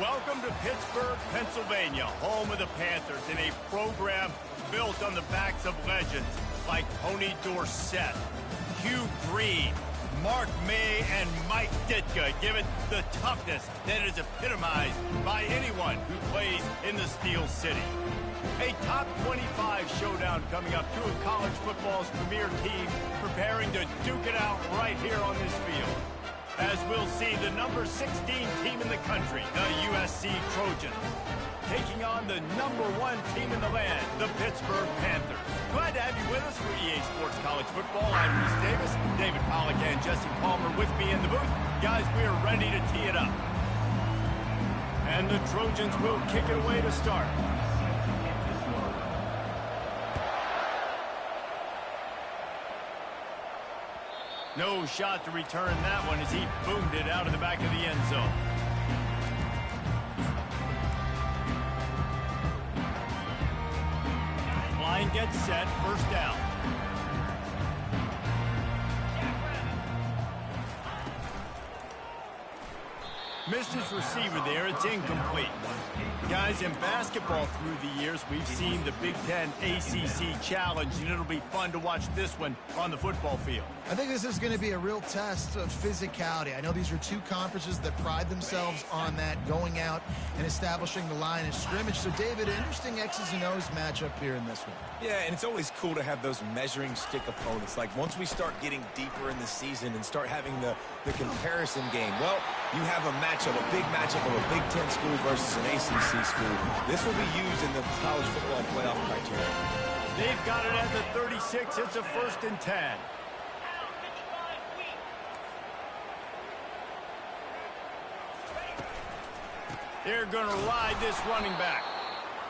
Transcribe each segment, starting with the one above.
Welcome to Pittsburgh, Pennsylvania, home of the Panthers, in a program built on the backs of legends like Tony Dorsett, Hugh Green, Mark May, and Mike Ditka. Give it the toughness that is epitomized by anyone who plays in the Steel City. A top 25 showdown coming up. Two of college football's premier teams preparing to duke it out right here on this field. As we'll see the number 16 team in the country, the USC Trojans, taking on the number 1 team in the land, the Pittsburgh Panthers. Glad to have you with us for EA Sports College Football. I'm Reese Davis, David Pollack and Jesse Palmer with me in the booth. Guys, we are ready to tee it up. And the Trojans will kick it away to start. No shot to return that one as he boomed it out of the back of the end zone. Line gets set, first down. Missed his receiver there, it's incomplete. Guys, in basketball through the years, we've seen the Big Ten ACC Challenge, and it'll be fun to watch this one on the football field. I think this is going to be a real test of physicality. I know these are two conferences that pride themselves on that, going out and establishing the line of scrimmage. So, David, interesting X's and O's matchup here in this one. Yeah, and it's always cool to have those measuring stick opponents. Like, once we start getting deeper in the season and start having the comparison game, well, you have a matchup, a big matchup of a Big Ten school versus an ACC school. This will be used in the college football playoff criteria. They've got it at the 36. It's a 1st and 10. They're going to ride this running back.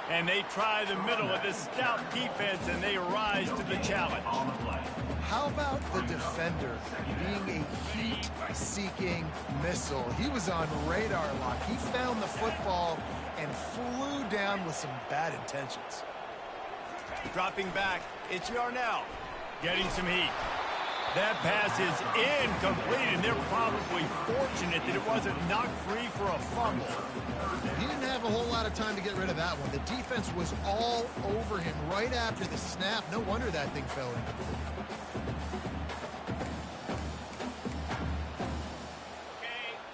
And they try the middle of this stout defense, and they rise to the challenge. How about the defender being a heat-seeking missile? He was on radar lock. He found the football and flew down with some bad intentions. Dropping back, it's Yarnell getting some heat. That pass is incomplete, and they're probably fortunate that it wasn't knocked free for a fumble. He didn't have a whole lot of time to get rid of that one. The defense was all over him right after the snap. No wonder that thing fell in.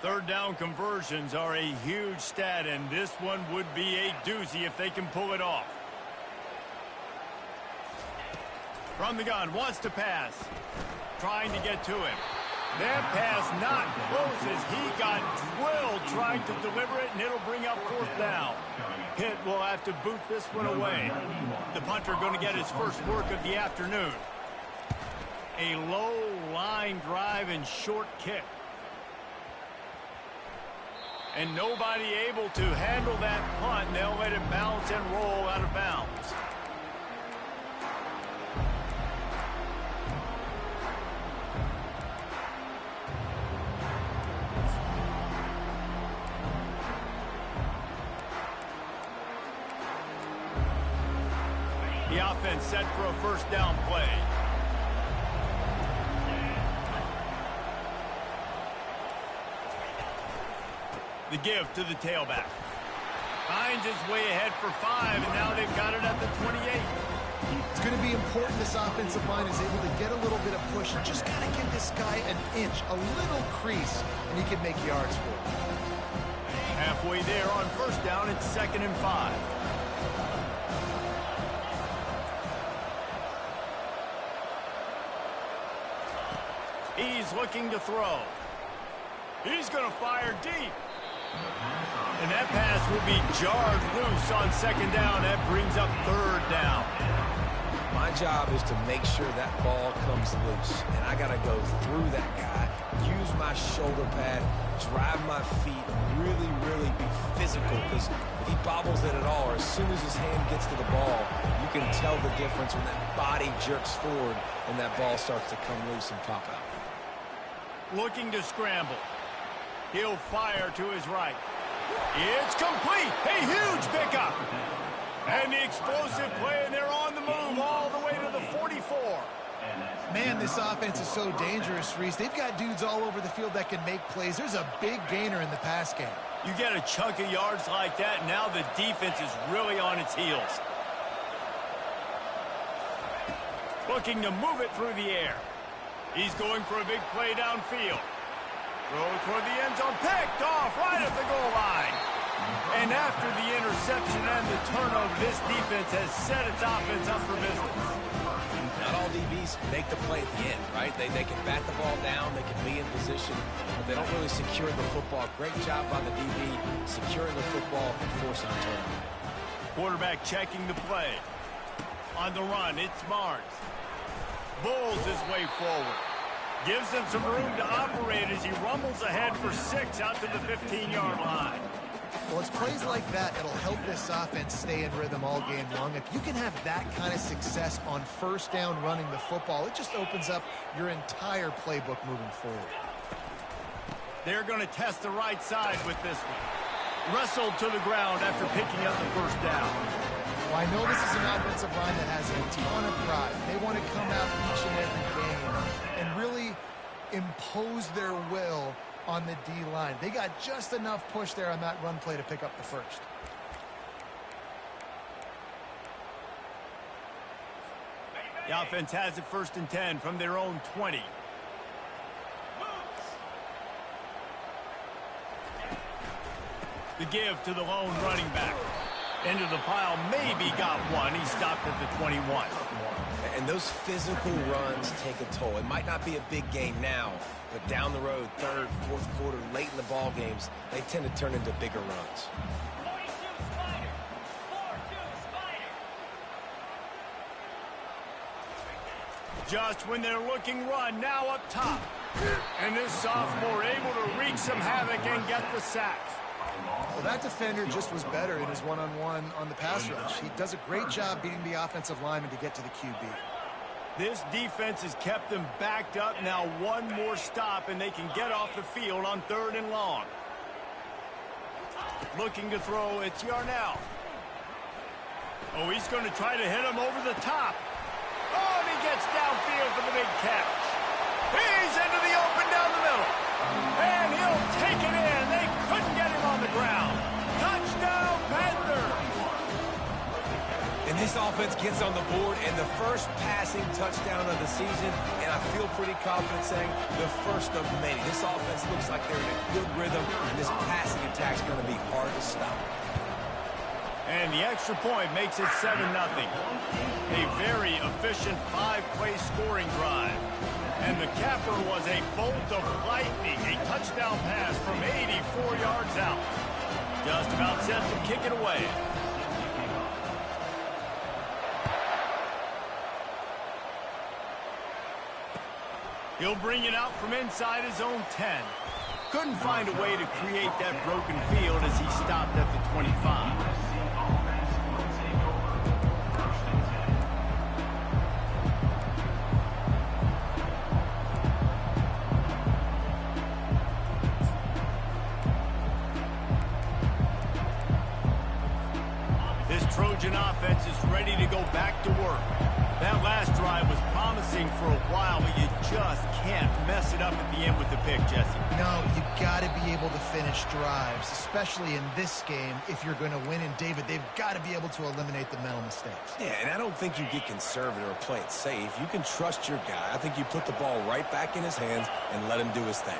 Third down conversions are a huge stat, and this one would be a doozy if they can pull it off. From the gun, wants to pass. Trying to get to him. That pass not close as he got drilled trying to deliver it, and it'll bring up 4th down. Pitt will have to boot this one away. The punter going to get his first work of the afternoon. A low line drive and short kick. And nobody able to handle that punt. They'll let it bounce and roll out of bounds. The offense set for a 1st down play. The give to the tailback. Finds his way ahead for 5, and now they've got it at the 28. It's going to be important this offensive line is able to get a little bit of push. And just got to give this guy an inch, a little crease, and he can make yards for it. Halfway there on 1st down, it's 2nd and 5. He's looking to throw. He's going to fire deep. And that pass will be jarred loose on 2nd down. That brings up 3rd down. My job is to make sure that ball comes loose. And I got to go through that guy, use my shoulder pad, drive my feet, really be physical. Because if he bobbles it at all, or as soon as his hand gets to the ball, you can tell the difference when that body jerks forward and that ball starts to come loose and pop out. Looking to scramble. He'll fire to his right. It's complete. A huge pickup. And the explosive play, and they're on the move all the way to the 44. Man, this offense is so dangerous, Reese. They've got dudes all over the field that can make plays. There's a big gainer in the pass game. You get a chunk of yards like that, now the defense is really on its heels. Looking to move it through the air. He's going for a big play downfield. Throw toward the end zone, picked off right at the goal line. And after the interception and the turnover, this defense has set its offense up for business. Not all DBs make the play at the end, right? They can bat the ball down, they can be in position, but they don't really secure the football. Great job by the DB securing the football and forcing a turnover. Quarterback checking the play. On the run, it's Barnes. Bulls his way forward. Gives him some room to operate as he rumbles ahead for 6 out to the 15-yard line. Well, it's plays like that that'll help this offense stay in rhythm all game long. If you can have that kind of success on first down running the football, it just opens up your entire playbook moving forward. They're going to test the right side with this one. Wrestled to the ground after picking up the first down. Well, I know this is an offensive line that has a ton of pride. They want to come out each and every game and really impose their will on the D-line. They got just enough push there on that run play to pick up the first. The offense has it 1st and 10 from their own 20. The give to the lone running back. Into the pile, maybe got one. He stopped at the 21. And those physical runs take a toll. It might not be a big gain now, but down the road, 3rd, 4th quarter, late in the ball games, they tend to turn into bigger runs. Just when they're looking run, now up top. And this sophomore able to wreak some havoc and get the sack. Well, that defender just was better in his one-on-one on the pass rush. He does a great job beating the offensive lineman to get to the QB. This defense has kept them backed up. Now one more stop, and they can get off the field on 3rd and long. Looking to throw, it's Yarnell. Oh, he's going to try to hit him over the top. Oh, and he gets downfield for the big catch. He's into the open down the middle. And he'll take it in. They couldn't get him on the ground. Touchdown, Panthers. And this offense gets on the board and the first passing touchdown of the season, and I feel pretty confident saying the first of many. This offense looks like they're in a good rhythm, and this passing attack's going to be hard to stop. And the extra point makes it 7-0. A very efficient 5-play scoring drive. And the capper was a bolt of lightning, a touchdown pass from 84 yards out. Just about set to kick it away. He'll bring it out from inside his own 10. Couldn't find a way to create that broken field as he stopped at the 25. Trojan offense is ready to go back to work. That last drive was promising for a while, but you just can't mess it up at the end with the pick, Jesse. No, you got to be able to finish drives, especially in this game. If you're going to win, and David, they've got to be able to eliminate the mental mistakes. Yeah, and I don't think you get conservative or play it safe. You can trust your guy. I think you put the ball right back in his hands and let him do his thing.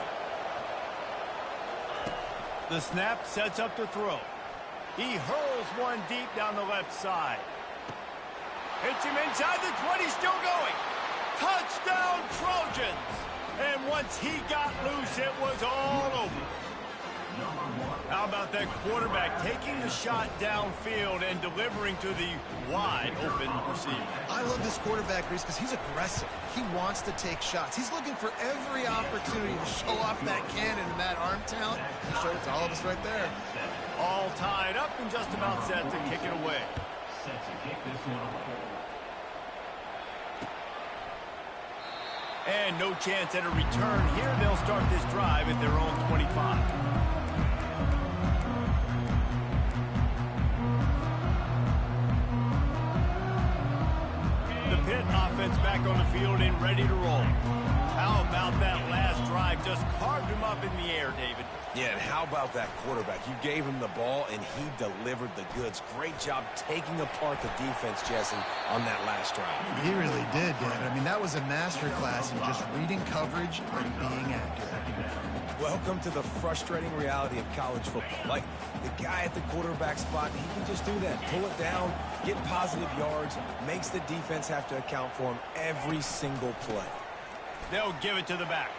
The snap sets up the throw. He hurls one deep down the left side. Hits him inside the 20, still going. Touchdown, Trojans! And once he got loose, it was all over. How about that quarterback taking the shot downfield and delivering to the wide open receiver? I love this quarterback, Reese, because he's aggressive. He wants to take shots. He's looking for every opportunity to show off that cannon and that arm talent. He showed it to all of us right there. All tied up and just about set to kick it away. And no chance at a return here. They'll start this drive at their own 25. Pitt offense back on the field and ready to roll. How about that last drive? Just carved him up in the air, David. Yeah, and how about that quarterback? You gave him the ball, and he delivered the goods. Great job taking apart the defense, Jesse, on that last drive. He really did, David. I mean, that was a masterclass in just reading coverage and being accurate. Welcome to the frustrating reality of college football. Like, the guy at the quarterback spot, he can just do that. Pull it down, get positive yards, makes the defense have to account for him every single play. They'll give it to the back.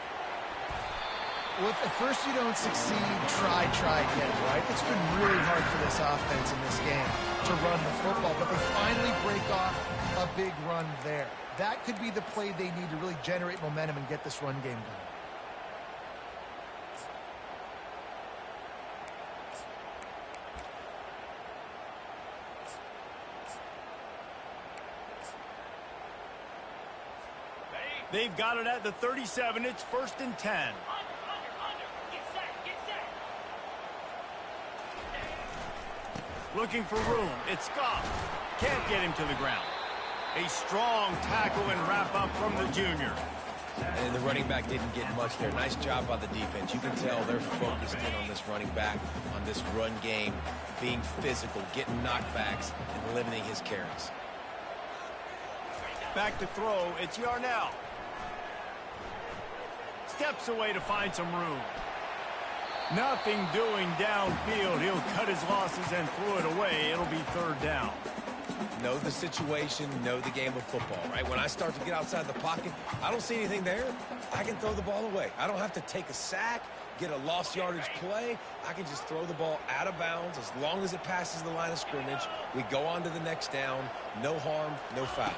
Well, if at first you don't succeed, try again, right? It's been really hard for this offense in this game to run the football, but they finally break off a big run there. That could be the play they need to really generate momentum and get this run game going. They've got it at the 37. It's 1st and 10. Looking for room. It's Scott. Can't get him to the ground. A strong tackle and wrap up from the junior. And the running back didn't get much there. Nice job by the defense. You can tell they're focused in on this running back, on this run game, being physical, getting knockbacks, and limiting his carries. Back to throw. It's Yarnell. Steps away to find some room. Nothing doing downfield. He'll cut his losses and throw it away. It'll be 3rd down. Know the situation, know the game of football, right? When I start to get outside the pocket, I don't see anything there. I can throw the ball away. I don't have to take a sack, get a lost yardage play. I can just throw the ball out of bounds as long as it passes the line of scrimmage. We go on to the next down. No harm, no foul.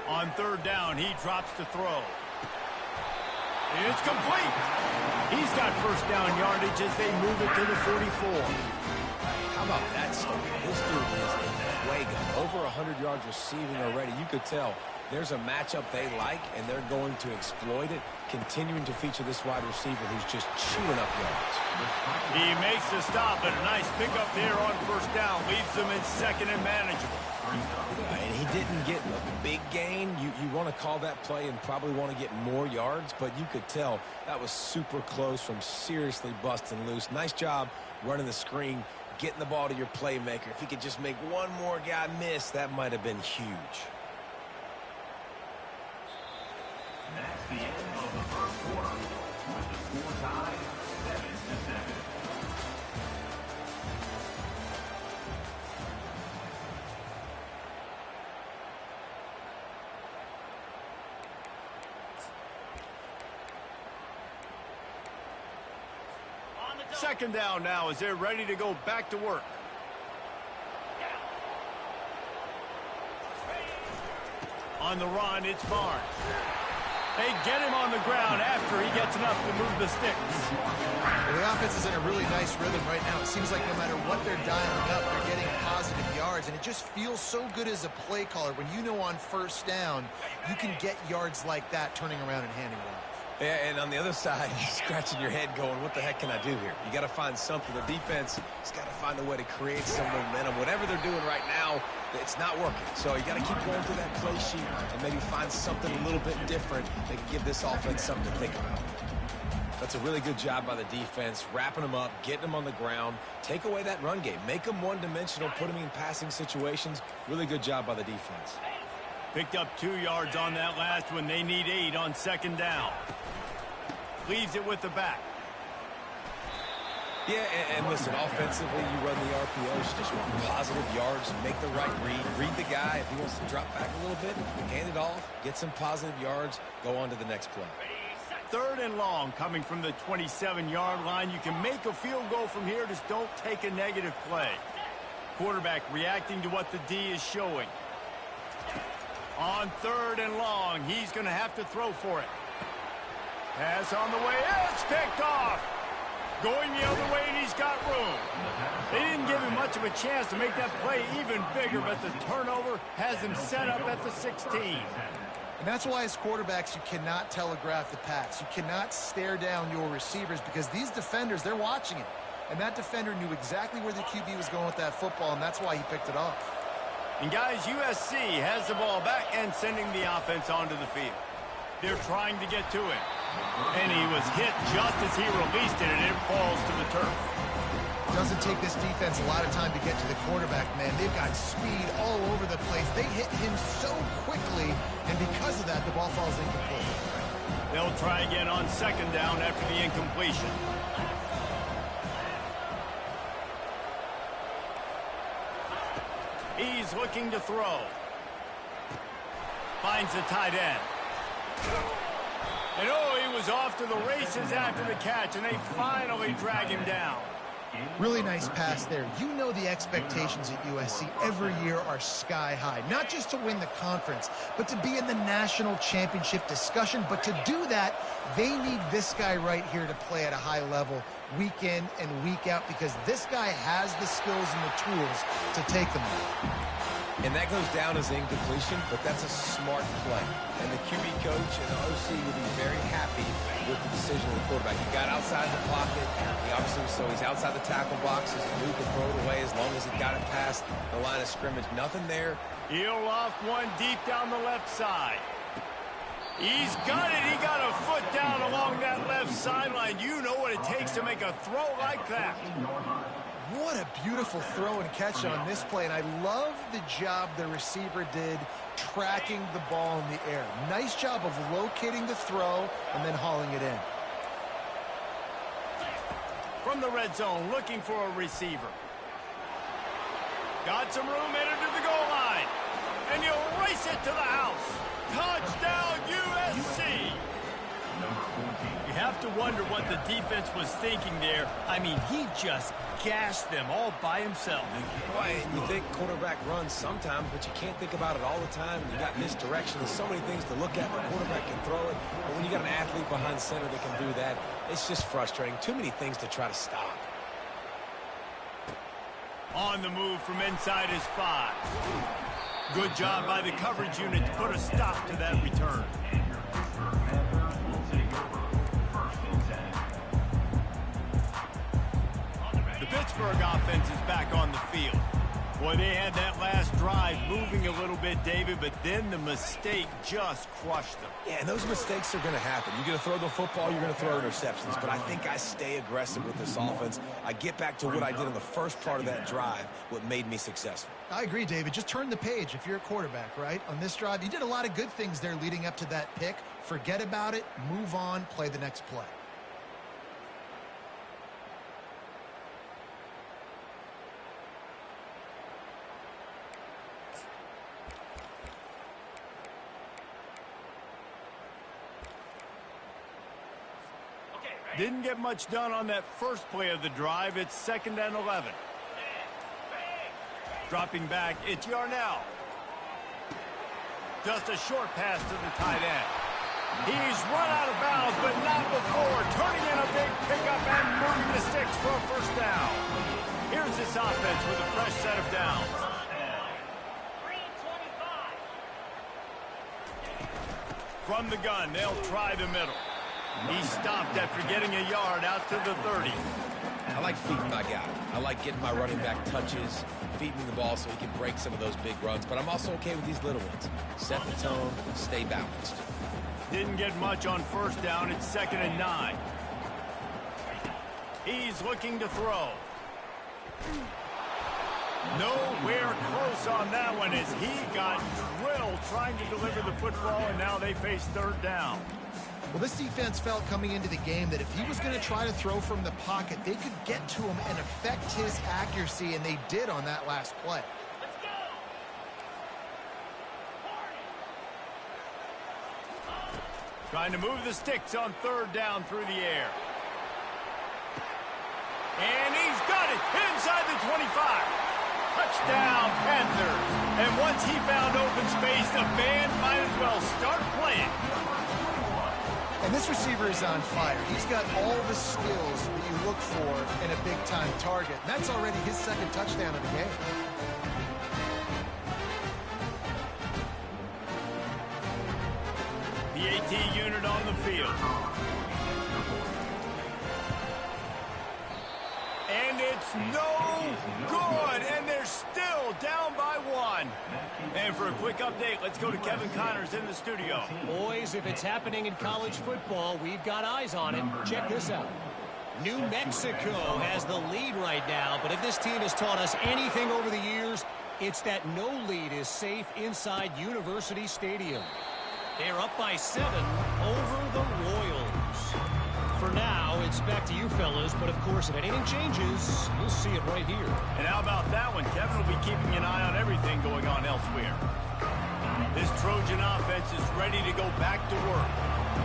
On 3rd down, he drops to throw. It's complete. He's got 1st down yardage as they move it to the 44. How about that story? This dude is in fuego. Over 100 yards receiving already. You could tell there's a matchup they like, and they're going to exploit it, continuing to feature this wide receiver who's just chewing up yards. He makes the stop, but a nice pickup there on 1st down. Leaves them in 2nd and manageable. And he didn't get a big gain. You want to call that play and probably want to get more yards, but you could tell that was super close from seriously busting loose. Nice job running the screen, getting the ball to your playmaker. If he could just make one more guy miss, that might have been huge. That's the end of the 1st quarter with the score tied 7-7. Second down now as they're ready to go back to work. On the run, it's Barnes. They get him on the ground after he gets enough to move the sticks. Well, the offense is in a really nice rhythm right now. It seems like no matter what they're dialing up, they're getting positive yards, and it just feels so good as a play caller when you know on 1st down you can get yards like that turning around and handing it off. Yeah, and on the other side, you're scratching your head going, what the heck can I do here? You got to find something. The defense has got to find a way to create some momentum. Whatever they're doing right now, it's not working. So you got to keep going through that play sheet and maybe find something a little bit different that can give this offense something to think about. That's a really good job by the defense, wrapping them up, getting them on the ground, take away that run game, make them one-dimensional, put them in passing situations. Really good job by the defense. Picked up 2 yards on that last one. They need 8 on 2nd down. Leaves it with the back. Yeah, and listen, offensively, you run the RPOs, just want positive yards, make the right read the guy. If he wants to drop back a little bit, hand it off, get some positive yards, go on to the next play. 3rd and long coming from the 27-yard line. You can make a field goal from here, just don't take a negative play. Quarterback reacting to what the D is showing. On 3rd and long, he's going to have to throw for it. Pass on the way. It's picked off. Going the other way, and he's got room. They didn't give him much of a chance to make that play even bigger, but the turnover has him set up at the 16. And that's why as quarterbacks, you cannot telegraph the pass. You cannot stare down your receivers because these defenders, they're watching it. And that defender knew exactly where the QB was going with that football, and that's why he picked it off. And guys, USC has the ball back and sending the offense onto the field. They're trying to get to it. And he was hit just as he released it, and it falls to the turf. Doesn't take this defense a lot of time to get to the quarterback, man. They've got speed all over the place. They hit him so quickly, and because of that, the ball falls incomplete. They'll try again on second down after the incompletion. He's looking to throw. Finds the tight end. And oh, he was off to the races after the catch, and they finally drag him down. Really nice pass there. You know the expectations at USC every year are sky high. Not just to win the conference, but to be in the national championship discussion. But to do that, they need this guy right here to play at a high level week in and week out, because this guy has the skills and the tools to take them there. And that goes down as incompletion, but that's a smart play. And the QB coach and the OC will be very happy with the decision of the quarterback. He got outside the pocket. He obviously, so he's outside the tackle boxes. He could throw it away as long as he got it past the line of scrimmage. Nothing there. He'll loft one deep down the left side. He's got it. He got a foot down along that left sideline. You know what it takes to make a throw like that. What a beautiful throw and catch on this play, and I love the job the receiver did tracking the ball in the air. Nice job of locating the throw and then hauling it in. From the red zone, looking for a receiver. Got some room headed to the goal line. And he'll race it to the house. Touchdown, USC! You have to wonder what the defense was thinking there. I mean, he just gashed them all by himself. Boy, you think quarterback runs sometimes, but you can't think about it all the time. You got misdirection. There's so many things to look at. The quarterback can throw it, but when you got an athlete behind center that can do that, it's just frustrating. Too many things to try to stop. On the move from inside his 5. Good job by the coverage unit to put a stop to that return. The Pittsburgh offense is back on the field. Boy, they had that last drive moving a little bit, David, but then the mistake just crushed them. Yeah, and those mistakes are going to happen. You're going to throw the football, you're going to throw interceptions, but I think I stay aggressive with this offense. I get back to what I did in the first part of that drive, what made me successful. I agree, David. Just turn the page if you're a quarterback, right? On this drive, you did a lot of good things there leading up to that pick. Forget about it, move on, play the next play. Didn't get much done on that first play of the drive. It's 2nd and 11. Dropping back, it's Yarnell. Just a short pass to the tight end. He's run out of bounds, but not before turning in a big pickup and moving the sticks for a first down. Here's this offense with a fresh set of downs. From the gun, they'll try the middle. He stopped after getting a yard out to the 30. I like feeding my guy. I like getting my running back touches, feeding the ball so he can break some of those big runs. But I'm also okay with these little ones. Set the tone, stay balanced. Didn't get much on first down. It's 2nd and 9. He's looking to throw. Nowhere close on that one as he got drilled trying to deliver the football, and now they face 3rd down. Well, this defense felt coming into the game that if he was going to try to throw from the pocket, they could get to him and affect his accuracy, and they did on that last play. Let's go. Trying to move the sticks on 3rd down through the air. And he's got it inside the 25. Touchdown, Panthers. And once he found open space, the band might as well start playing. And this receiver is on fire. He's got all the skills that you look for in a big-time target. And that's already his 2nd touchdown of the game. The AT unit on the field. And it's no good, and they're still down by 1. And for a quick update, let's go to Kevin Connors in the studio. Boys, if it's happening in college football, we've got eyes on it. Check this out. New Mexico has the lead right now, but if this team has taught us anything over the years, it's that no lead is safe inside University Stadium. They're up by 7 over the Royals. For now, it's back to you fellas, but of course, if anything changes, you'll see it right here. And how about that one? Kevin will be keeping an eye on everything going on elsewhere. This Trojan offense is ready to go back to work.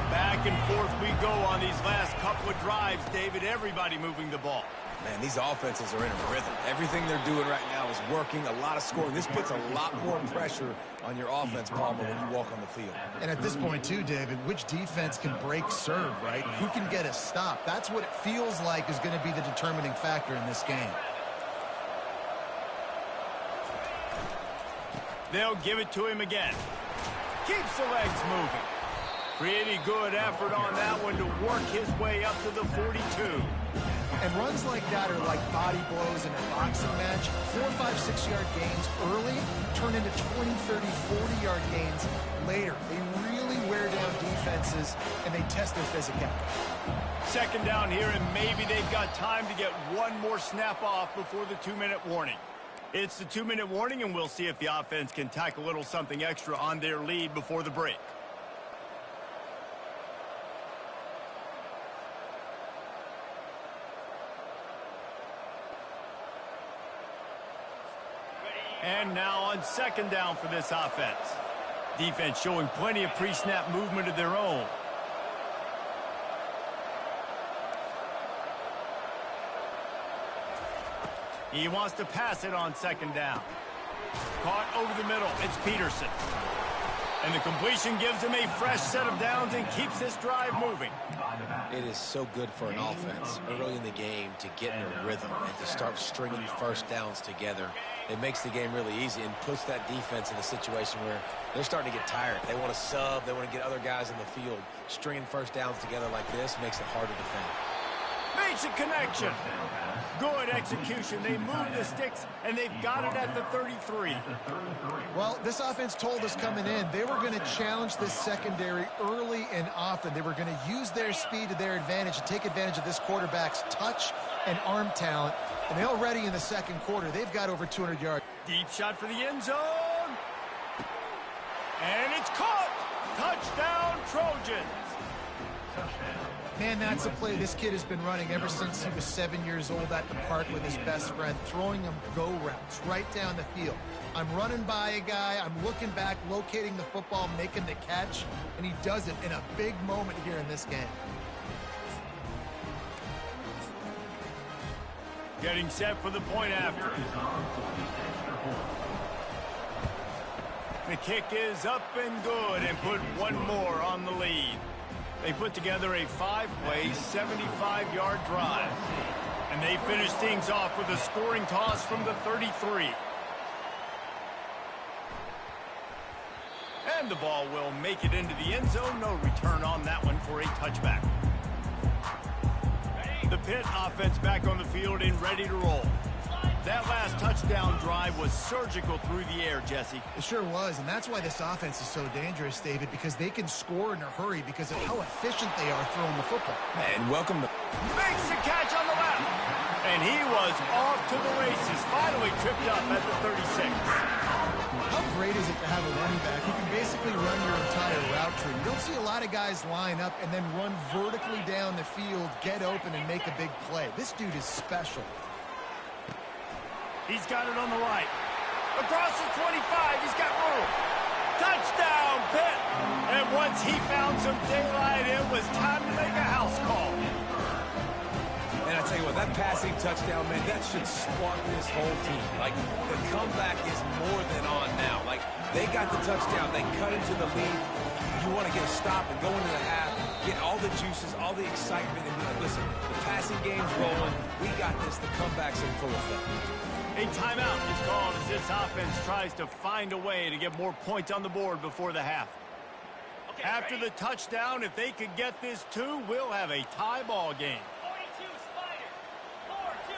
Back and forth we go on these last couple of drives, David. Everybody moving the ball. Man, these offenses are in a rhythm. Everything they're doing right now is working, a lot of scoring. This puts a lot more pressure on your offense, Palmer, when you walk on the field. And at this point, too, David, which defense can break serve, right? Who can get a stop? That's what it feels like is going to be the determining factor in this game. They'll give it to him again. Keeps the legs moving. Pretty good effort on that one to work his way up to the 42. And runs like that are like body blows in a boxing match. 4, 5, 6-yard gains early turn into 20, 30, 40-yard gains later. They really wear down defenses, and they test their physicality. Second down here, and maybe they've got time to get one more snap off before the 2-minute warning. It's the 2-minute warning, and we'll see if the offense can tack a little something extra on their lead before the break. And now on second down for this offense. Defense showing plenty of pre-snap movement of their own. He wants to pass it on second down. Caught over the middle. It's Peterson. And the completion gives him a fresh set of downs and keeps this drive moving. It is so good for an offense early in the game to get in a rhythm and to start stringing first downs together. It makes the game really easy and puts that defense in a situation where they're starting to get tired. They want to sub. They want to get other guys in the field. Stringing first downs together like this makes it hard to defend. Makes a connection. Good execution. They move the sticks, and they've got it at the 33. Well, this offense told us coming in they were going to challenge this secondary early and often. They were going to use their speed to their advantage and take advantage of this quarterback's touch and arm talent. And already in the second quarter, they've got over 200 yards. Deep shot for the end zone. And it's caught. Touchdown, Trojans. Man, that's a play this kid has been running ever since he was 7 years old at the park with his best friend, throwing him go routes right down the field. I'm running by a guy, I'm looking back, locating the football, making the catch, and he does it in a big moment here in this game. Getting set for the point after. The kick is up and good and put one more on the lead. They put together a 5-play, 75-yard drive. And they finish things off with a scoring toss from the 33. And the ball will make it into the end zone. No return on that one for a touchback. The Pitt offense back on the field and ready to roll. That last touchdown drive was surgical through the air, Jesse. It sure was, and that's why this offense is so dangerous, David, because they can score in a hurry because of how efficient they are throwing the football. And welcome to... Makes the catch on the left. And he was off to the races, finally tripped up at the 36. How great is it to have a running back who can basically run your entire route tree? You don't see a lot of guys line up and then run vertically down the field, get open, and make a big play. This dude is special. He's got it on the right. Across the 25, he's got room. Touchdown, Pitt. And once he found some daylight, it was time to make a house call. And I tell you what, that passing touchdown, man, that should spark this whole team. Like, the comeback is more than on now. Like, they got the touchdown. They cut into the lead. You want to get a stop and go into the half, get all the juices, all the excitement, and be like, listen, the passing game's rolling. We got this. The comeback's in full effect. A timeout is called as this offense tries to find a way to get more points on the board before the half. Okay, after the touchdown, if they could get this too, we'll have a tie ball game. 42 Spider. 4-2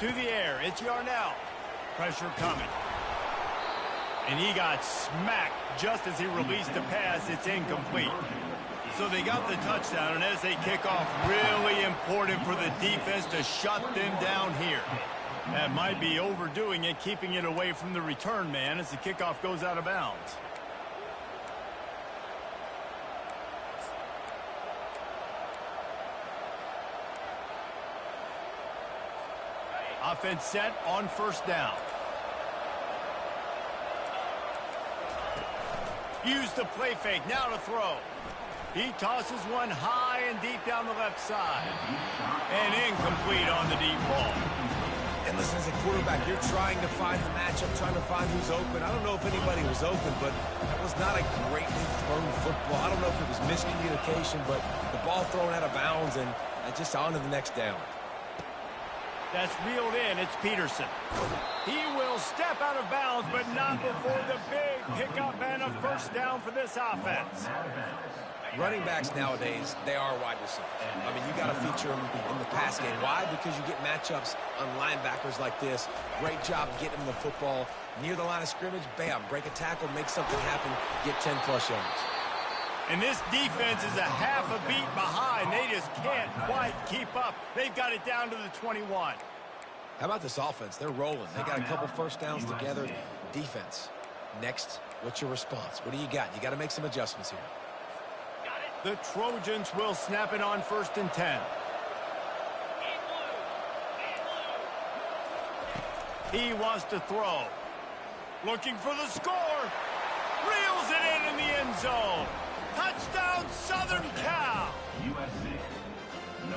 To the air, it's Yarnell. Pressure coming. And he got smacked just as he released the pass. It's incomplete. So they got the touchdown, and as they kick off, really important for the defense to shut them down here. That might be overdoing it, keeping it away from the return man as the kickoff goes out of bounds. Offense set on first down. Use the play fake, now to throw. He tosses one high and deep down the left side. And incomplete on the deep ball. And listen, as a quarterback, you're trying to find the matchup, trying to find who's open. I don't know if anybody was open, but that was not a greatly thrown football. I don't know if it was miscommunication, but the ball thrown out of bounds and just on to the next down. That's reeled in. It's Peterson. He will step out of bounds, but not before the big pickup and a first down for this offense. Running backs nowadays, they are wide receivers. I mean, you got to feature them in the pass game. Why? Because you get matchups on linebackers like this. Great job getting them the football near the line of scrimmage. Bam, break a tackle, make something happen, get 10-plus yards. And this defense is a half a beat behind. They just can't quite keep up. They've got it down to the 21. How about this offense? They're rolling. They got a couple first downs together. Defense. Next, what's your response? What do you got? You got to make some adjustments here. The Trojans will snap it on 1st and 10. He wants to throw. Looking for the score. Reels it in the end zone. Touchdown, Southern Cal.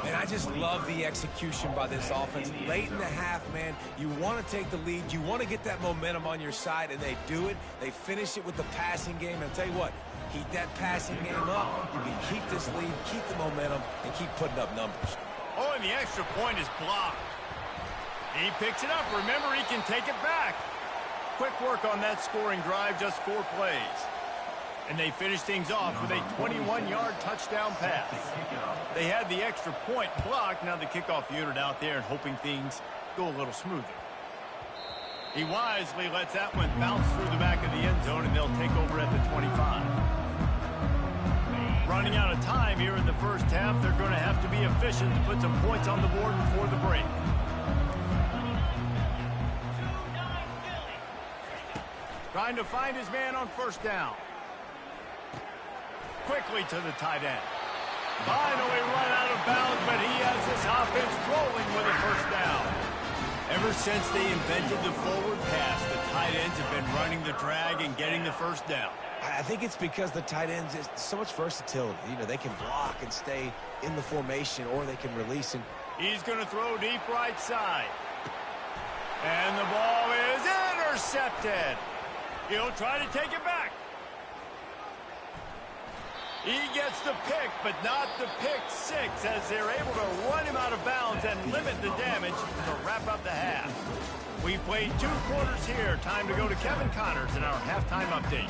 And I just love the execution by this offense. Late in the half, man, you want to take the lead. You want to get that momentum on your side, and they do it. They finish it with the passing game. And I'll tell you what, keep that passing game up. You can keep this lead, keep the momentum, and keep putting up numbers. Oh, and the extra point is blocked. He picks it up. Remember, he can take it back. Quick work on that scoring drive, just 4 plays. And they finish things off with a 21-yard touchdown pass. They had the extra point blocked. Now the kickoff unit out there and hoping things go a little smoother. He wisely lets that one bounce through the back of the end zone, and they'll take over at the 25. Running out of time here in the first half. They're going to have to be efficient to put some points on the board before the break. Trying to find his man on first down. Quickly to the tight end. Finally run out of bounds, but he has this offense rolling with a first down. Ever since they invented the forward pass, the tight ends have been running the drag and getting the first down. I think it's because the tight ends is so much versatility. You know, they can block and stay in the formation, or they can release. And he's going to throw deep right side. And the ball is intercepted. He'll try to take it back. He gets the pick, but not the pick six, as they're able to run him out of bounds and limit the damage to wrap up the half. We've played 2 quarters here. Time to go to Kevin Connors in our halftime update.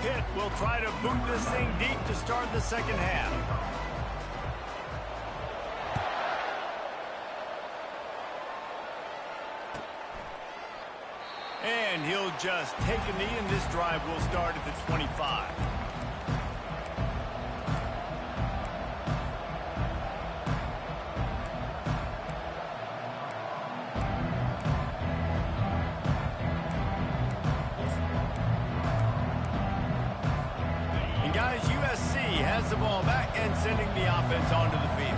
Pitt will try to boot this thing deep to start the second half. And he'll just take a knee, and this drive will start at the 25. Has the ball back and sending the offense onto the field.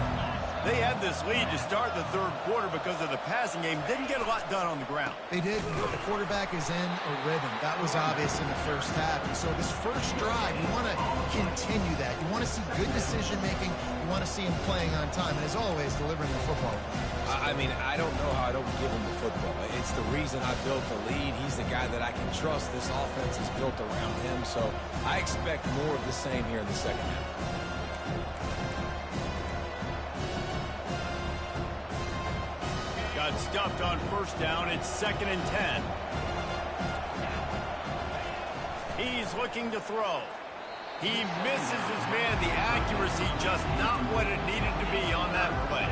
They had this lead to start the third quarter because of the passing game. Didn't get a lot done on the ground. They did, but the quarterback is in a rhythm. That was obvious in the first half. And so this first drive, you want to continue that. You want to see good decision-making. You want to see him playing on time. And as always, delivering the football. I mean, I don't know how I don't give him the football. It's the reason I built the lead. He's the guy that I can trust. This offense is built around him. So I expect more of the same here in the second half. Got stuffed on first down. It's 2nd and 10. He's looking to throw. He misses his man. The accuracy just not what it needed to be on that play.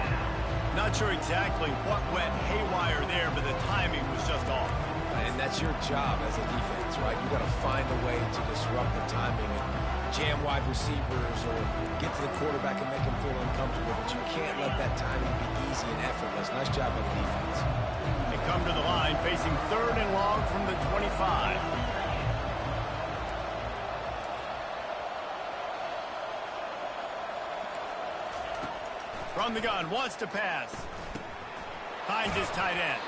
Not sure exactly what went haywire there, but the timing was just off. And that's your job as a defense, right? You got to find a way to disrupt the timing and jam wide receivers or get to the quarterback and make him feel uncomfortable. But you can't let that timing be easy and effortless. Nice job by the defense. They come to the line facing 3rd and long from the 25. From the gun, wants to pass. Finds his tight end.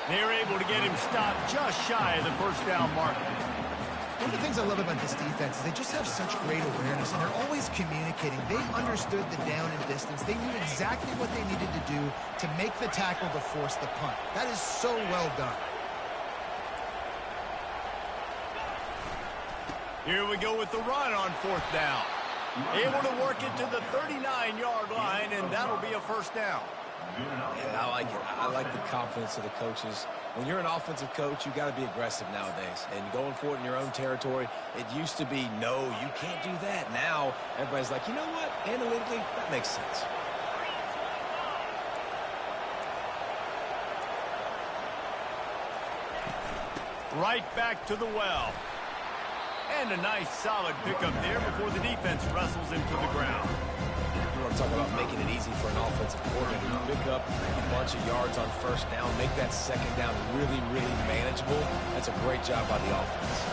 They're able to get him stopped just shy of the first down marker. One of the things I love about this defense is they just have such great awareness, and they're always communicating. They understood the down and distance. They knew exactly what they needed to do to make the tackle to force the punt. That is so well done. Here we go with the run on 4th down. Able to work it to the 39-yard line, and that'll be a first down. Yeah, I like it. I like the confidence of the coaches. When you're an offensive coach, you got to be aggressive nowadays. And going for it in your own territory, it used to be, no, you can't do that. Now, everybody's like, you know what? Analytically, that makes sense. Right back to the well. And a nice solid pickup there before the defense wrestles him to the ground. You want to talk about making it easy for an offensive coordinator to pick up a bunch of yards on 1st down, make that 2nd down really, really manageable. That's a great job by the offense.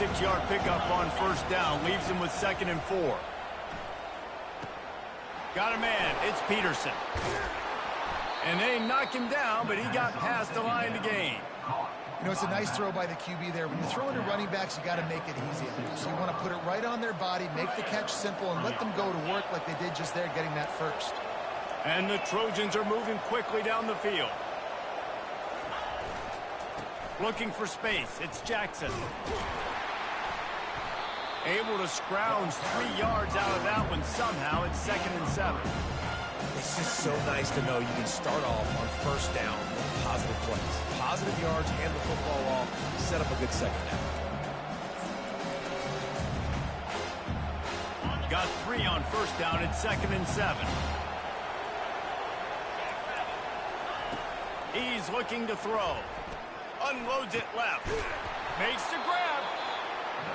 6-yard pickup on 1st down leaves him with 2nd and 4. Got a man. It's Peterson. And they knock him down, but he got past the line to gain. You know, it's a nice throw by the QB there. When you're throwing to running backs, you got to make it easy. So you want to put it right on their body, make the catch simple, and let them go to work like they did just there, getting that first. And the Trojans are moving quickly down the field. Looking for space. It's Jackson. Able to scrounge 3 yards out of that one somehow. It's 2nd and 7. It's just so nice to know you can start off on 1st down with positive plays. Positive yards, hand the football off, set up a good 2nd down. Got 3 on 1st down. It's 2nd and 7. He's looking to throw. Unloads it left. Makes the grab.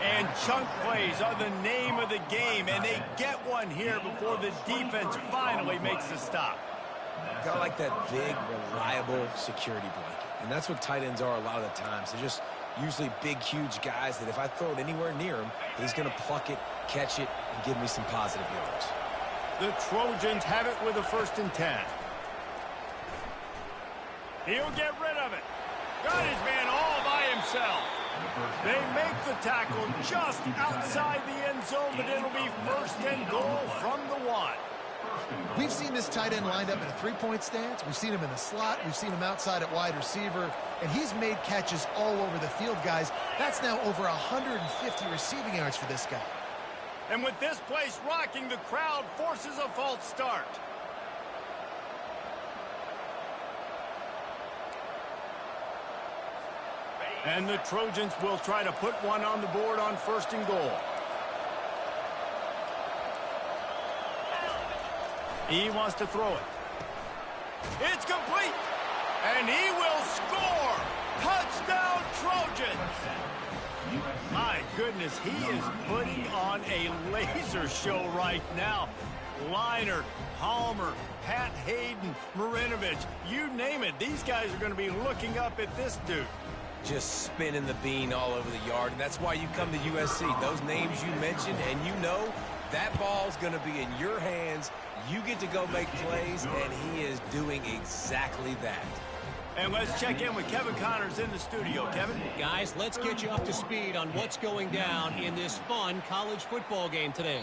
And chunk plays are the name of the game, and they get one here before the defense finally makes the stop. Got like that big, reliable security blanket. And that's what tight ends are a lot of the times. They're just usually big, huge guys that if I throw it anywhere near him, he's going to pluck it, catch it, and give me some positive yards. The Trojans have it with a 1st and 10. He'll get rid of it. Got his man all by himself. They make the tackle just outside the end zone, but it'll be 1st and goal from the 1. We've seen this tight end lined up in a 3-point stance. We've seen him in the slot. We've seen him outside at wide receiver. And he's made catches all over the field, guys. That's now over 150 receiving yards for this guy. And with this place rocking, the crowd forces a false start. And the Trojans will try to put one on the board on 1st and goal. He wants to throw it. It's complete. And he will score. Touchdown, Trojans. My goodness, he is putting on a laser show right now. Leinart, Palmer, Pat Hayden, Marinovich, you name it. These guys are going to be looking up at this dude. Just spinning the bean all over the yard, and that's why you come to USC. Those names you mentioned, and you know that ball's going to be in your hands. You get to go make plays, and he is doing exactly that. And let's check in with Kevin Connors in the studio. Kevin? Guys, let's get you up to speed on what's going down in this fun college football game today.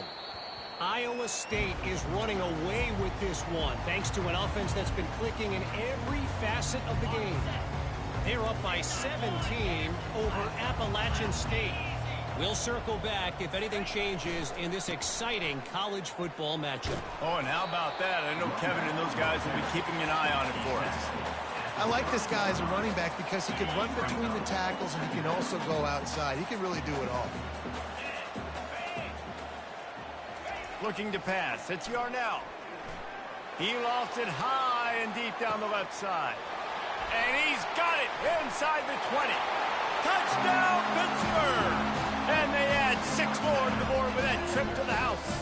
Iowa State is running away with this one, thanks to an offense that's been clicking in every facet of the game. They're up by 17 over Appalachian State. We'll circle back if anything changes in this exciting college football matchup. Oh, and how about that? I know Kevin and those guys will be keeping an eye on it for us. I like this guy as a running back because he can run between the tackles and he can also go outside. He can really do it all. Looking to pass. It's Yarnell. He lofts it high, high and deep down the left side. And he's got it inside the 20. Touchdown, Pittsburgh! And they add 6 more to the board with that trip to the house.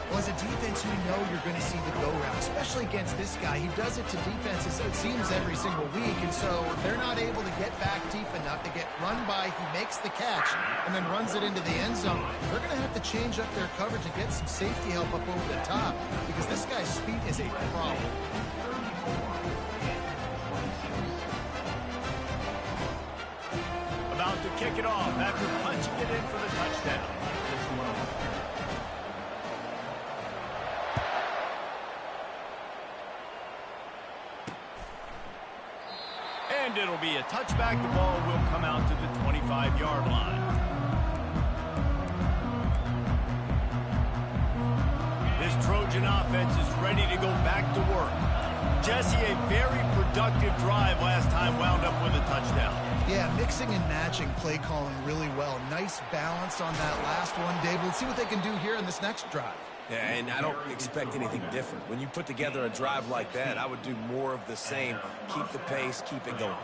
Well, as a defense, you know you're going to see the go route, especially against this guy. He does it to defenses, it seems, every single week, and so they're not able to get back deep enough to get run by. He makes the catch and then runs it into the end zone. They're going to have to change up their coverage and get some safety help up over the top because this guy's speed is a problem. About to kick it off after punching it in for the touchdown. And it'll be a touchback. The ball will come out to the 25-yard line. This Trojan offense is ready to go back to work. Jesse, a very productive drive last time wound up with a touchdown. Yeah, mixing and matching play calling really well. Nice balance on that last one, Dave. Let's see what they can do here in this next drive. Yeah, and I don't expect anything different. When you put together a drive like that, I would do more of the same. Keep the pace, keep it going.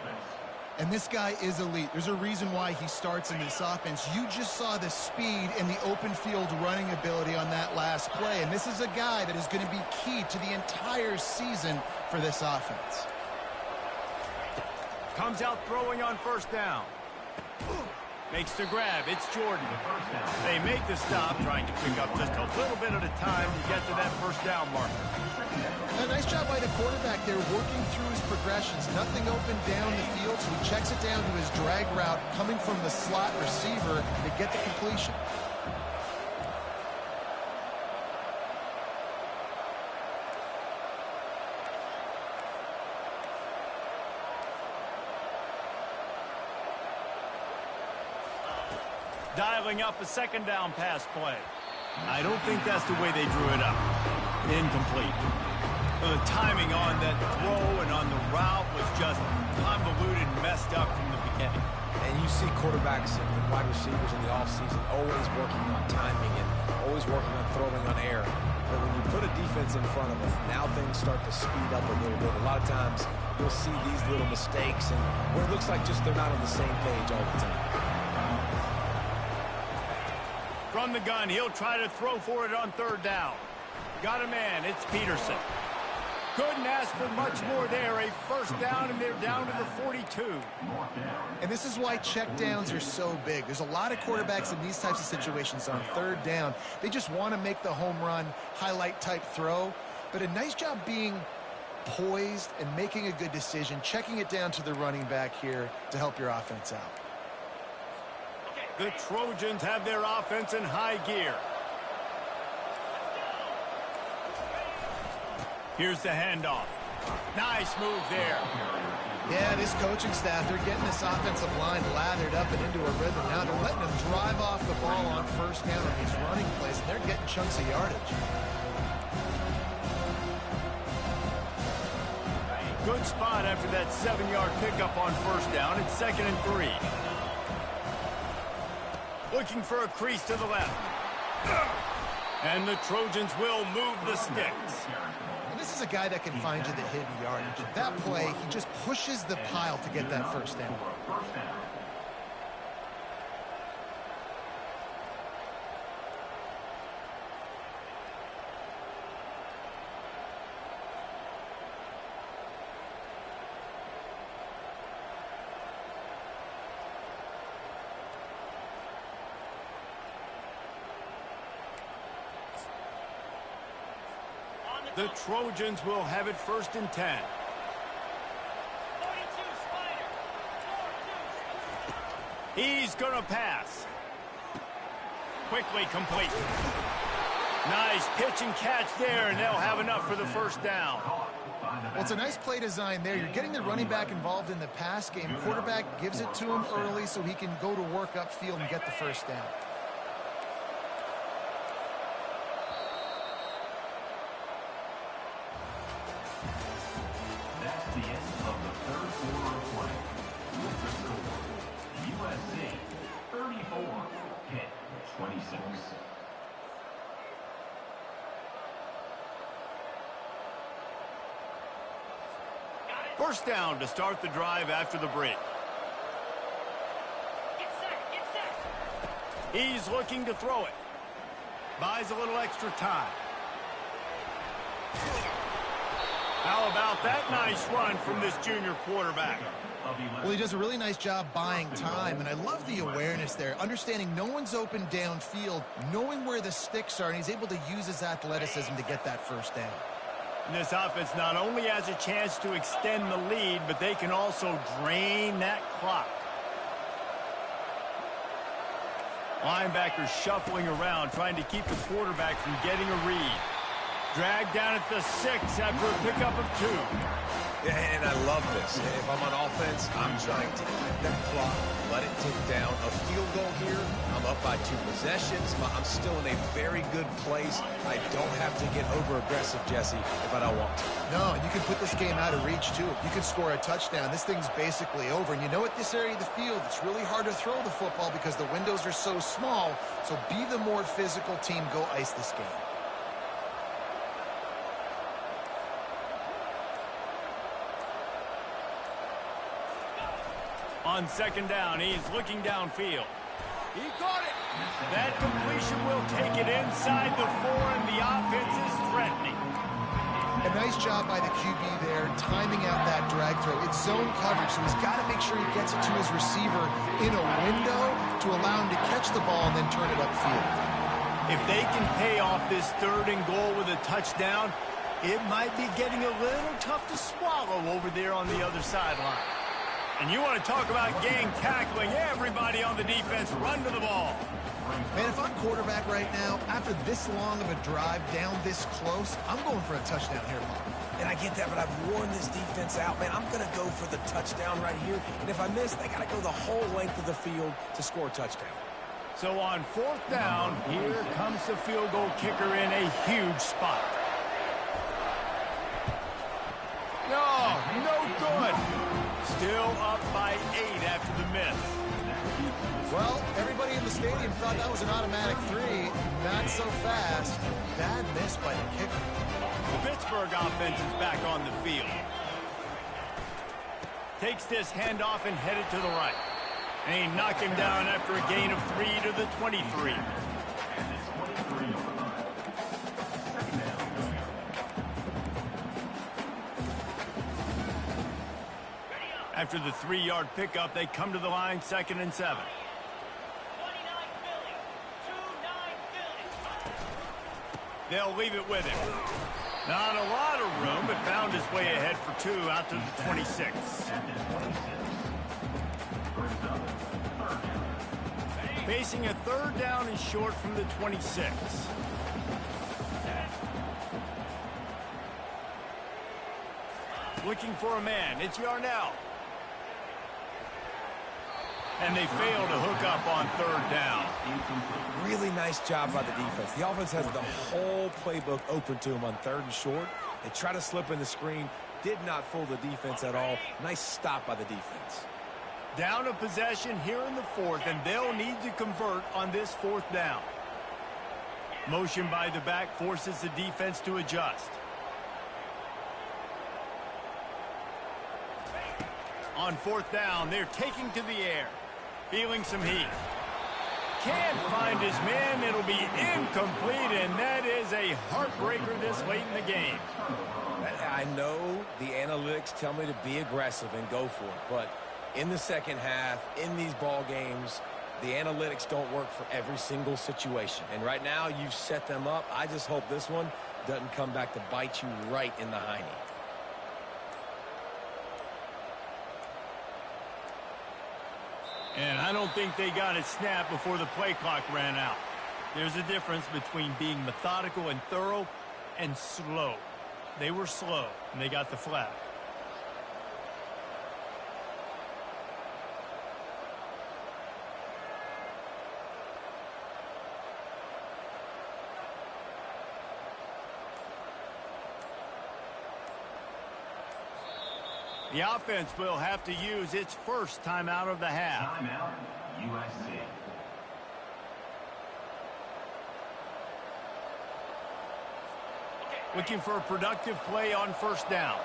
And this guy is elite. There's a reason why he starts in this offense. You just saw the speed and the open field running ability on that last play. And this is a guy that is going to be key to the entire season for this offense. Comes out throwing on first down. Makes the grab. It's Jordan. They make the stop, trying to pick up just a little bit at a time to get to that first down marker. A nice job by the quarterback there, working through his progressions. Nothing open down the field, so he checks it down to his drag route, coming from the slot receiver to get the completion. Dialing up a second down pass play. I don't think that's the way they drew it up. Incomplete. The timing on that throw and on the route was just convoluted, messed up from the beginning. And you see quarterbacks and wide receivers in the offseason always working on timing and always working on throwing on air. But when you put a defense in front of them, now things start to speed up a little bit. A lot of times you'll see these little mistakes and where it looks like just they're not on the same page all the time. From the gun, he'll try to throw for it on third down. Got a man, it's Peterson. Couldn't ask for much more there. A first down, and they're down to the 42. And this is why checkdowns are so big. There's a lot of quarterbacks in these types of situations on third down. They just want to make the home run, highlight type throw. But a nice job being poised and making a good decision, checking it down to the running back here to help your offense out. The Trojans have their offense in high gear. Here's the handoff. Nice move there. Yeah, this coaching staff, they're getting this offensive line lathered up and into a rhythm now. They're letting them drive off the ball on first down on these running plays, and they're getting chunks of yardage. Good spot after that 7-yard pickup on first down. It's 2nd and 3. Looking for a crease to the left. And the Trojans will move the sticks. And this is a guy that can find you the hidden yardage. That play, he just pushes the pile to get that first down. The Trojans will have it 1st and 10. He's going to pass. Quickly complete. Nice pitch and catch there, and they'll have enough for the first down. Well, it's a nice play design there. You're getting the running back involved in the pass game. Quarterback gives it to him early so he can go to work upfield and get the first down. The end of the third quarter of play. With the score, USC 34, Pitt 26. First down to start the drive after the break. Get set. He's looking to throw it. Buys a little extra time. How about that nice run from this junior quarterback? Well, he does a really nice job buying time, and I love the awareness there, understanding no one's open downfield, knowing where the sticks are, and he's able to use his athleticism to get that first down. And this offense not only has a chance to extend the lead, but they can also drain that clock. Linebackers shuffling around, trying to keep the quarterback from getting a read. Dragged down at the 6 after a pickup of 2. Yeah, and I love this. If I'm on offense, I'm trying to keep that clock, let it tick down. A field goal here, I'm up by 2 possessions. I'm still in a very good place. I don't have to get over-aggressive, Jesse, if I don't want to. No, and you can put this game out of reach, too. You can score a touchdown. This thing's basically over. And you know, at this area of the field, it's really hard to throw the football because the windows are so small. So be the more physical team. Go ice this game. On second down, he's looking downfield. He caught it. That completion will take it inside the 4, and the offense is threatening. A nice job by the QB there, timing out that drag throw. It's zone coverage, so he's got to make sure he gets it to his receiver in a window to allow him to catch the ball and then turn it upfield. If they can pay off this 3rd and goal with a touchdown, it might be getting a little tough to swallow over there on the other sideline. And you want to talk about gang tackling, everybody on the defense run to the ball. Man, if I'm quarterback right now, after this long of a drive down this close, I'm going for a touchdown here, Mark. And I get that, but I've worn this defense out, man. I'm going to go for the touchdown right here. And if I miss, they got to go the whole length of the field to score a touchdown. So on 4th down, here comes the field goal kicker in a huge spot. No good. Still up by 8 after the miss. Well, everybody in the stadium thought that was an automatic 3. Not so fast. Bad miss by the kicker. The Pittsburgh offense is back on the field. Takes this handoff and headed to the right. And he knocked him down after a gain of 3 to the 23. After the 3-yard pickup, they come to the line, 2nd and 7. They'll leave it with him. Not a lot of room, but found his way ahead for 2 out to the 26. Facing a 3rd down and short from the 26. Looking for a man. It's Yarnell. And they fail to hook up on 3rd down. Really nice job by the defense. The offense has the whole playbook open to them on 3rd and short. They try to slip in the screen. Did not fool the defense at all. Nice stop by the defense. Down a possession here in the 4th, and they'll need to convert on this 4th down. Motion by the back forces the defense to adjust. On 4th down, they're taking to the air. Feeling some heat. Can't find his man. It'll be incomplete, and that is a heartbreaker this late in the game. I know the analytics tell me to be aggressive and go for it, but in the second half, in these ball games, the analytics don't work for every single situation. And right now, you've set them up. I just hope this one doesn't come back to bite you right in the hiney. And I don't think they got it snapped before the play clock ran out. There's a difference between being methodical and thorough and slow. They were slow, and they got the flag. The offense will have to use its first timeout of the half. Timeout, USC. Looking for a productive play on 1st down.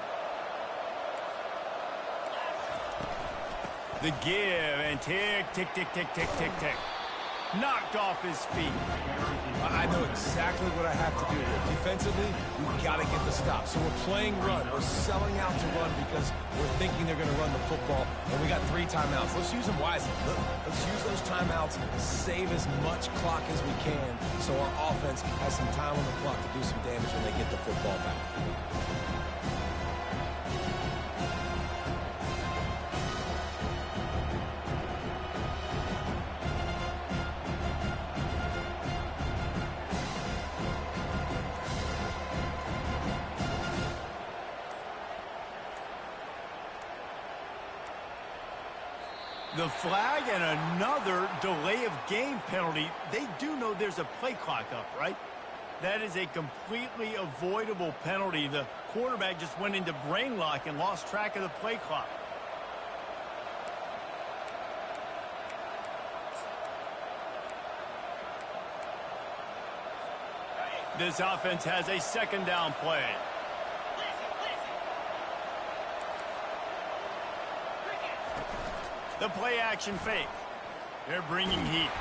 The give and tick, tick, tick, tick, tick, tick, tick. Knocked off his feet. I know exactly what I have to do here. Defensively, we've got to get the stop. So we're playing run. We're selling out to run because we're thinking they're going to run the football, and we got 3 timeouts. Let's use them wisely. Let's use those timeouts, save as much clock as we can so our offense has some time on the clock to do some damage when they get the football back. The flag and another delay of game penalty. They do know there's a play clock up, right? That is a completely avoidable penalty. The quarterback just went into brain lock and lost track of the play clock. This offense has a second down play. The play-action fake. They're bringing heat.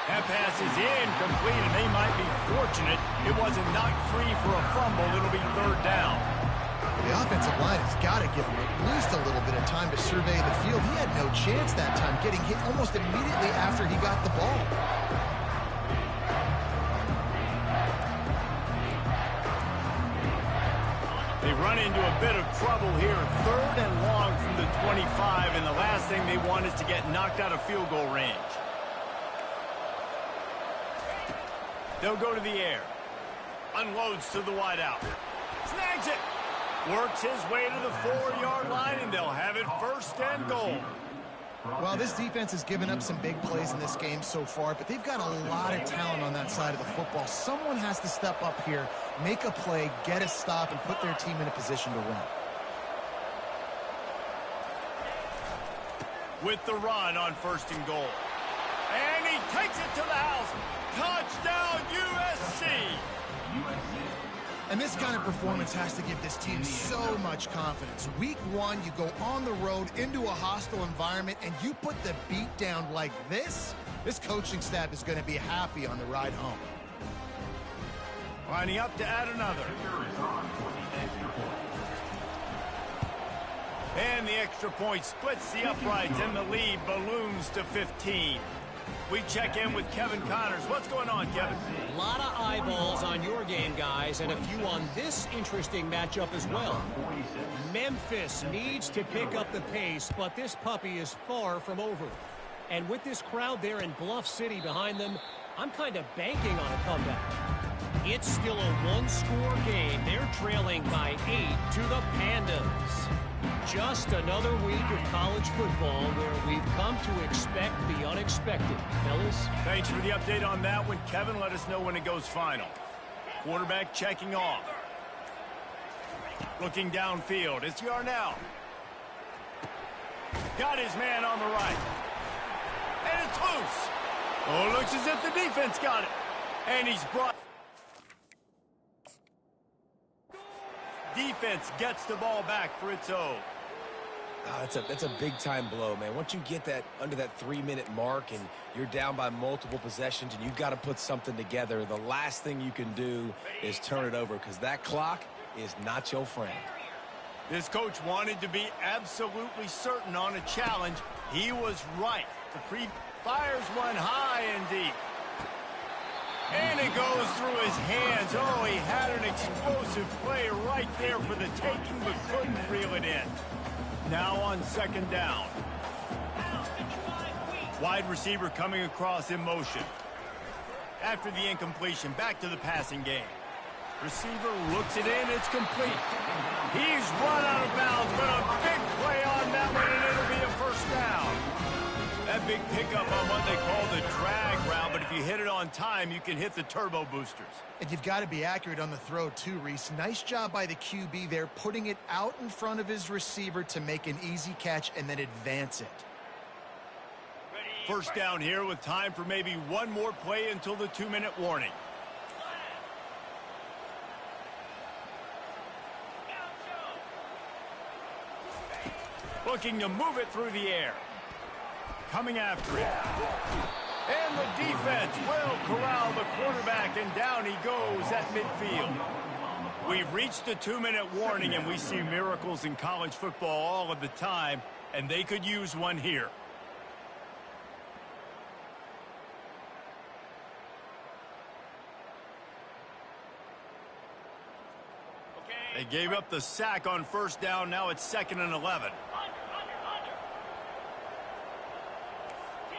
That pass is incomplete, and they might be fortunate it wasn't knocked free for a fumble. It'll be third down. The offensive line has got to give him at least a little bit of time to survey the field. He had no chance that time, getting hit almost immediately after he got the ball. They run into a bit of trouble here. 3rd and long from the 25, and the last thing they want is to get knocked out of field goal range. They'll go to the air. Unloads to the wideout. Snags it. Works his way to the 4-yard line, and they'll have it 1st and goal. Well, this defense has given up some big plays in this game so far, but they've got a lot of talent on that side of the football. Someone has to step up here, make a play, get a stop, and put their team in a position to win. With the run on 1st and goal. And he takes it to the house. Touchdown, USC! And this kind of performance has to give this team so much confidence. Week 1, you go on the road into a hostile environment, and you put the beat down like this. This coaching staff is going to be happy on the ride home. Lining up to add another. And the extra point splits the uprights, and the lead balloons to 15. We check in with Kevin Connors. What's going on, Kevin? A lot of eyeballs on your game, guys, and a few on this interesting matchup as well. Memphis needs to pick up the pace, but this puppy is far from over. And with this crowd there in Bluff City behind them, I'm kind of banking on a comeback. It's still a 1-score game. They're trailing by 8 to the Pandas. Just another week of college football where we've come to expect the unexpected. Fellas? Thanks for the update on that one, Kevin. Let us know when it goes final. Quarterback checking off. Looking downfield. It's Yarnell. Got his man on the right. And it's loose. Oh, looks as if the defense got it. And he's brought... Defense gets the ball back for its own. Oh, that's a big-time blow, man. Once you get that under that 3-minute mark and you're down by multiple possessions and you've got to put something together, the last thing you can do is turn it over because that clock is not your friend. This coach wanted to be absolutely certain on a challenge. He was right. The fires one high and deep. And it goes through his hands. Oh, he had an explosive play right there for the taking, but couldn't reel it in. Now on 2nd down. Wide receiver coming across in motion. After the incompletion, back to the passing game. Receiver looks it in. It's complete. He's run out of bounds, but a big play on that one, and it'll be a 1st down. That big pickup on what they call the drag route, but if you hit it on time, you can hit the turbo boosters. And you've got to be accurate on the throw too, Reese. Nice job by the QB there, putting it out in front of his receiver to make an easy catch and then advance it. 1st down here with time for maybe one more play until the 2-minute warning. Looking to move it through the air. coming after him. And the defense will corral the quarterback, and down he goes at midfield. We've reached a 2-minute warning, and we see miracles in college football all of the time, and they could use one here. They gave up the sack on first down. Now it's 2nd and 11.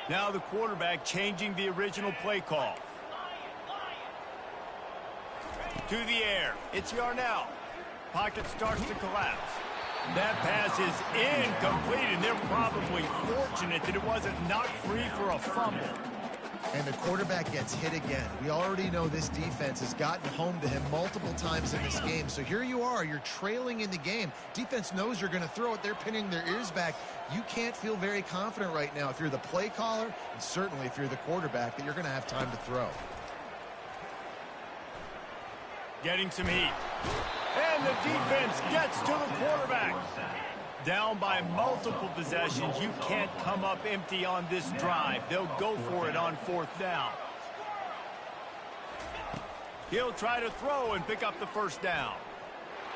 Now the quarterback changing the original play call. To the air. It's Yarnell. Pocket starts to collapse. That pass is incomplete, and they're probably fortunate that it wasn't knocked free for a fumble. And the quarterback gets hit again. We already know this defense has gotten home to him multiple times in this game. So here you are, you're trailing in the game. Defense knows you're going to throw it. They're pinning their ears back. You can't feel very confident right now if you're the play caller, and certainly if you're the quarterback, that you're going to have time to throw. Getting some heat. And the defense gets to the quarterback. Down by multiple possessions. You can't come up empty on this drive. They'll go for it on 4th down. He'll try to throw and pick up the first down.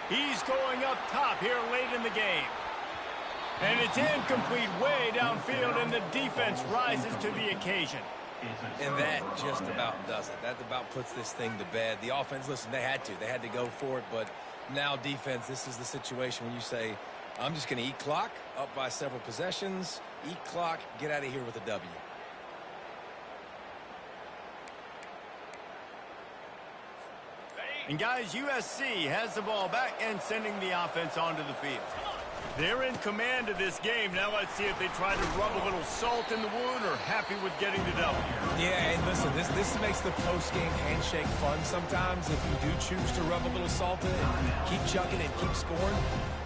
He's going up top here late in the game. And it's incomplete way downfield, and the defense rises to the occasion. And that just about does it. That about puts this thing to bed. The offense, listen, they had to go for it, but now defense, this is the situation when you say, I'm just going to eat clock, up by several possessions, eat clock, get out of here with a W. And guys, USC has the ball back and sending the offense onto the field. They're in command of this game. Now let's see if they try to rub a little salt in the wound or happy with getting the W. Yeah, and listen, this makes the post-game handshake fun sometimes. If you do choose to rub a little salt in it, keep chugging and keep scoring,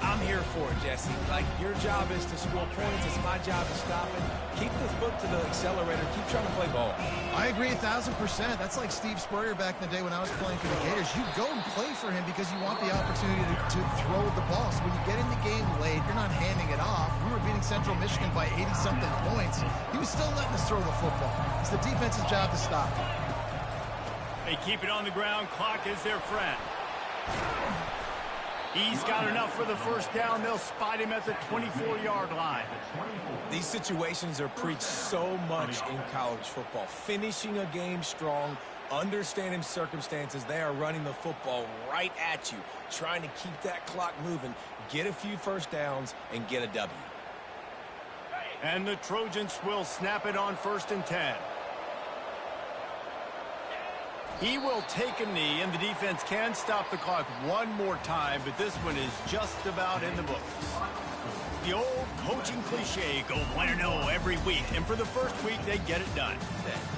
I'm here for it, Jesse. Like, your job is to score points. It's my job to stop it. Keep the foot to the accelerator. Keep trying to play ball. I agree 1,000%. That's like Steve Spurrier back in the day when I was playing for the Gators. You go and play for him because you want the opportunity to throw the ball. So when you get in the game late, you're not handing it off. We were beating Central Michigan by 80-something points. He was still letting us throw the football. It's the defense's job to stop it. They keep it on the ground. Clock is their friend. He's got enough for the first down. They'll spot him at the 24-yard line. These situations are preached so much in college football. Finishing a game strong, understanding circumstances. They are running the football right at you, trying to keep that clock moving, get a few first downs, and get a W. And the Trojans will snap it on 1st and 10. He will take a knee, and the defense can stop the clock one more time, but this one is just about in the books. The old coaching cliche, go 1-0 every week, and for the first week, they get it done.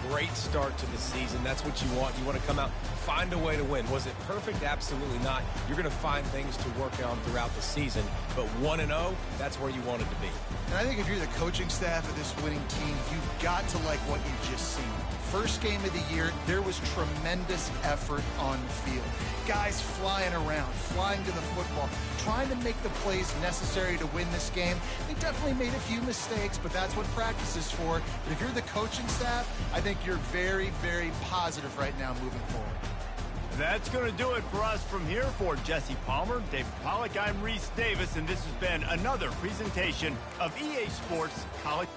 Great start to the season. That's what you want. You want to come out, find a way to win. Was it perfect? Absolutely not. You're going to find things to work on throughout the season, but 1-0, that's where you want it to be. And I think if you're the coaching staff of this winning team, you've got to like what you've just seen. First game of the year, there was tremendous effort on the field. Guys flying around, flying to the football, trying to make the plays necessary to win this game. They definitely made a few mistakes, but that's what practice is for. But if you're the coaching staff, I think you're very, very positive right now moving forward. That's going to do it for us from here. For Jesse Palmer, David Pollack, I'm Reese Davis, and this has been another presentation of EA Sports College.